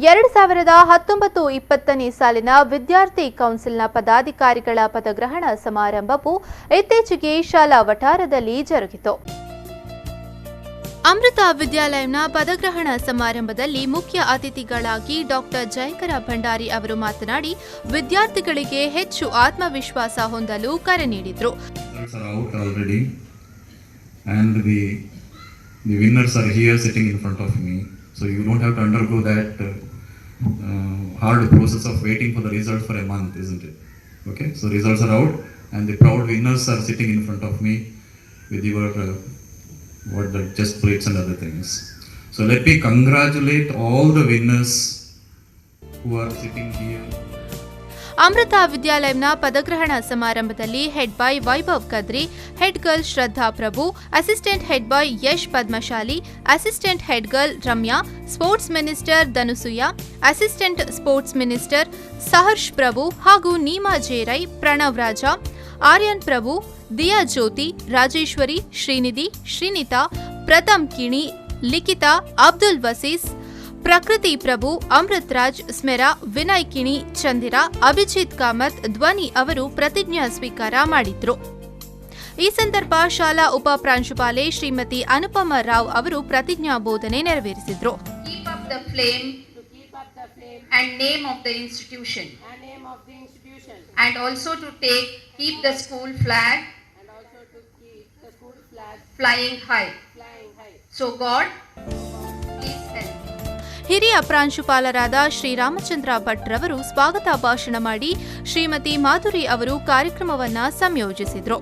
2019-20 ಸಾಲಿನ ವಿದ್ಯಾರ್ಥಿ ಕೌನ್ಸಿಲ್ನ ಪದಾಧಿಕಾರಿಗಳ ಪದಗ್ರಹಣ ಸಮಾರಂಭವು ಇತ್ತೀಚೆಗೆ ಶಾಲಾ ವಠಾರದಲ್ಲಿ ಜರುಗಿತು. ಅಮೃತ ವಿದ್ಯಾಲಯಂನ ಪದಗ್ರಹಣ ಸಮಾರಂಭದಲ್ಲಿ ಮುಖ್ಯ ಅತಿಥಿಗಳಾಗಿ ಡಾಕ್ಟರ್ ಜಯಕರ ಭಂಡಾರಿ ಅವರು ಮಾತನಾಡಿ ವಿದ್ಯಾರ್ಥಿಗಳಿಗೆ ಹೆಚ್ಚು ಆತ್ಮವಿಶ್ವಾಸ ಹೊಂದಲು ಕರೆ ನೀಡಿದರು. So you don't have to undergo that hard process of waiting for the result for a month, isn't it? Okay, so results are out and the proud winners are sitting in front of me with your chest plates and other things. So let me congratulate all the winners who are sitting here. ಅಮೃತ ವಿದ್ಯಾಲಯಂನ ಪದಗ್ರಹಣ ಸಮಾರಂಭದಲ್ಲಿ head boy Vaibhav Kadri, head girl Shraddha Prabhu, assistant head boy Yash Padmashali, assistant head girl Ramya, sports minister Dhanusuya, assistant sports minister Saharsh Prabhu ಹಾಗೂ ನೀಮಾ ಜೇರೈ, ಪ್ರಣವ್ ರಾಜ, ಆರ್ಯನ್ ಪ್ರಭು, ದಿಯಾ ಜ್ಯೋತಿ, ರಾಜೇಶ್ವರಿ, ಶ್ರೀನಿಧಿ, ಶ್ರೀನಿತಾ, ಪ್ರಥಮ್ ಕಿಣಿ, ಲಿಖಿತಾ, ಅಬ್ದುಲ್ ವಸೀಸ್, ಪ್ರಕೃತಿ ಪ್ರಭು, ಅಮೃತ್ ರಾಜ್, ಸ್ಮೆರಾ, ವಿನಯ್ ಕಿಣಿ, ಚಂದಿರಾ, ಅಭಿಜಿತ್ ಕಾಮತ್, ಧ್ವನಿ ಅವರು ಪ್ರತಿಜ್ಞಾ ಸ್ವೀಕಾರ ಮಾಡಿದ್ರು. ಈ ಸಂದರ್ಭ ಶಾಲಾ ಉಪ ಪ್ರಾಂಶುಪಾಲೆ ಶ್ರೀಮತಿ ಅನುಪಮ ರಾವ್ ಅವರು ಪ್ರತಿಜ್ಞಾ ಬೋಧನೆ ನೆರವೇರಿಸಿದ್ರು. Keep up the flame and name of the institution and also to keep the school flag flying high. So God, please help. ಹಿರಿಯ ಪ್ರಾಂಶುಪಾಲರಾದ ಶ್ರೀರಾಮಚಂದ್ರ ಭಟ್ ರವರು ಸ್ವಾಗತ ಭಾಷಣ ಮಾಡಿ ಶ್ರೀಮತಿ ಮಾಧುರಿ ಅವರು ಕಾರ್ಯಕ್ರಮವನ್ನು ಸಂಯೋಜಿಸಿದರು.